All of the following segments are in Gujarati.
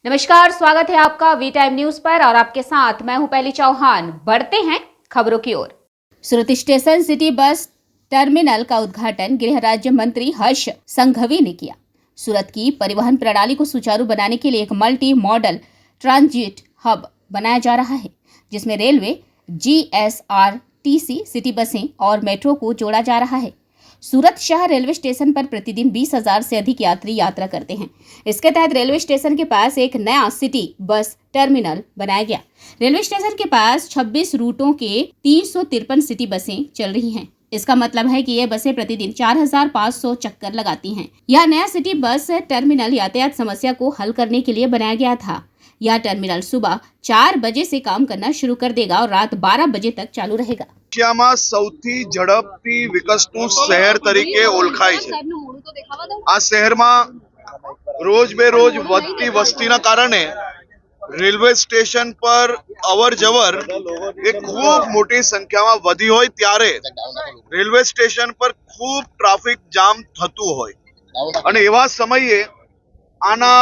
नमस्कार, स्वागत है आपका वी टाइम न्यूज पर और आपके साथ मैं हूं पहली चौहान। बढ़ते हैं खबरों की ओर। सूरत स्टेशन सिटी बस टर्मिनल का उद्घाटन गृह राज्य मंत्री हर्ष संघवी ने किया। सूरत की परिवहन प्रणाली को सुचारू बनाने के लिए एक मल्टी मॉडल ट्रांजिट हब बनाया जा रहा है, जिसमें रेलवे, GSRTC, सिटी बसें और मेट्रो को जोड़ा जा रहा है। सूरत शहर रेलवे स्टेशन पर प्रतिदिन 20,000 से अधिक यात्री यात्रा करते हैं। इसके तहत रेलवे स्टेशन के पास एक नया सिटी बस टर्मिनल बनाया गया। रेलवे स्टेशन के पास 26 रूटों के 353 सिटी बसें चल रही हैं। इसका मतलब है कि ये बसें प्रतिदिन 4,500 चक्कर लगाती हैं। यह नया सिटी बस टर्मिनल यातायात समस्या को हल करने के लिए बनाया गया था। यह टर्मिनल सुबह 4 बजे से काम करना शुरू कर देगा और रात 12 बजे तक चालू रहेगा। એશિયામાં સૌથી ઝડપથી વિકસતું શહેર તરીકે ઓળખાય છે। આ શહેરમાં રોજ બેરોજ વધતી વસ્તીના કારણે રેલવે સ્ટેશન પર અવર જવર એ ખૂબ મોટી સંખ્યામાં વધી હોય ત્યારે રેલવે સ્ટેશન પર ખૂબ ટ્રાફિક જામ થતું હોય અને એવા સમયે આના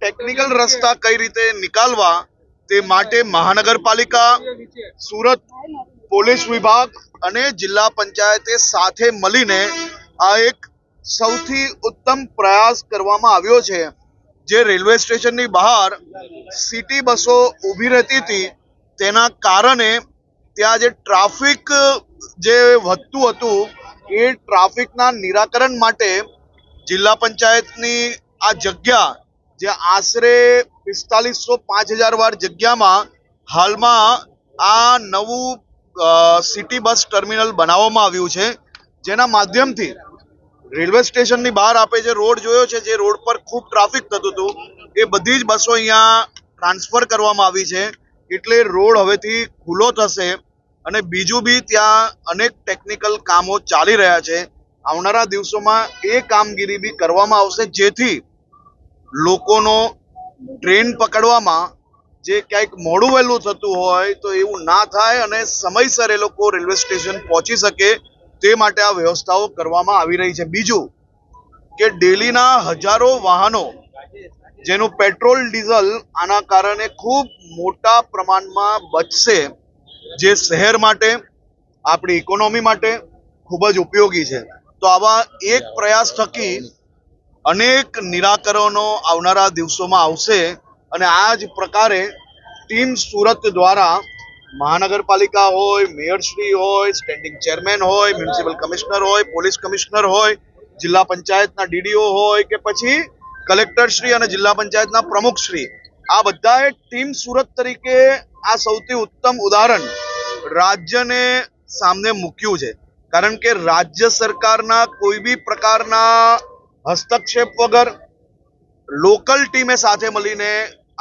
ટેકનિકલ રસ્તા કઈ રીતે નિકાલવા તે માટે મહાનગરપાલિકા, સુરત પોલીસ વિભાગ અને જિલ્લા પંચાયતે સાથે મળીને આ એક સૌથી ઉત્તમ પ્રયાસ કરવામાં આવ્યો છે। જે રેલવે સ્ટેશનની બહાર સિટી બસો ઊભી રહેતી હતી તેના કારણે ત્યાં જે ટ્રાફિક જે વધતું હતું એ ટ્રાફિકના નિરાકરણ માટે જિલ્લા પંચાયતની આ જગ્યા જે આશરે 4500-5000 વાર જગ્યામાં હાલમાં આ નવું સિટી બસ ટર્મિનલ બનાવવામાં આવ્યું છે, જેના માધ્યમથી રેલવે સ્ટેશનની બહાર આપણે જે રોડ જોયો છે, જે રોડ પર ખૂબ ટ્રાફિક થતું હતું, એ બધી જ બસો અહીંયા ટ્રાન્સફર કરવામાં આવી છે। એટલે રોડ હવેથી ખુલ્લો થશે અને બીજું બી ત્યાં અનેક ટેકનિકલ કામો ચાલી રહ્યા છે। આવનારા દિવસોમાં એ કામગીરી બી કરવામાં આવશે, જેથી લોકોનો ટ્રેન પકડવામાં જે ક્યાંક મોડું વહેલું થતું હોય તો એવું ના થાય અને સમયસર એ લોકો રેલવે સ્ટેશન પહોંચી શકે તે માટે આ વ્યવસ્થાઓ કરવામાં આવી રહી છે। બીજું કે ડેલીના હજારો વાહનો જેનું પેટ્રોલ ડીઝલ આના કારણે ખૂબ મોટા પ્રમાણમાં બચશે, જે શહેર માટે, આપણી ઇકોનોમી માટે ખૂબ જ ઉપયોગી છે। તો આવા એક પ્રયાસ થકી અનેક નિરાકરણો આવનારા દિવસોમાં આવશે અને આ જ પ્રકારે ટીમ સુરત દ્વારા મહાનગરપાલિકા હોય, મેયરશ્રી હોય, સ્ટેન્ડિંગ ચેરમેન હોય, મ્યુનિસિપલ કમિશનર હોય, પોલીસ કમિશનર હોય, જિલ્લા પંચાયતના DDO હોય કે પછી કલેક્ટરશ્રી અને જિલ્લા પંચાયતના પ્રમુખશ્રી, આ બધાએ ટીમ સુરત તરીકે આ સૌથી ઉત્તમ ઉદાહરણ રાજ્યને સામે મૂક્યું છે। કારણ કે રાજ્ય સરકારના કોઈ બી પ્રકારના હસ્તક્ષેપ વગર લોકલ ટીમે સાથે મળીને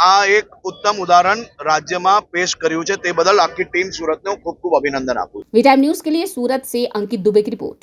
આ એક ઉત્તમ ઉદાહરણ રાજ્યમાં પેશ કર્યું છે। તે બદલ આખી ટીમ સુરતને હું ખૂબ ખૂબ અભિનંદન આપું। वी टाइम न्यूज के लिए सूरत से अंकित दुबे की रिपोर्ट।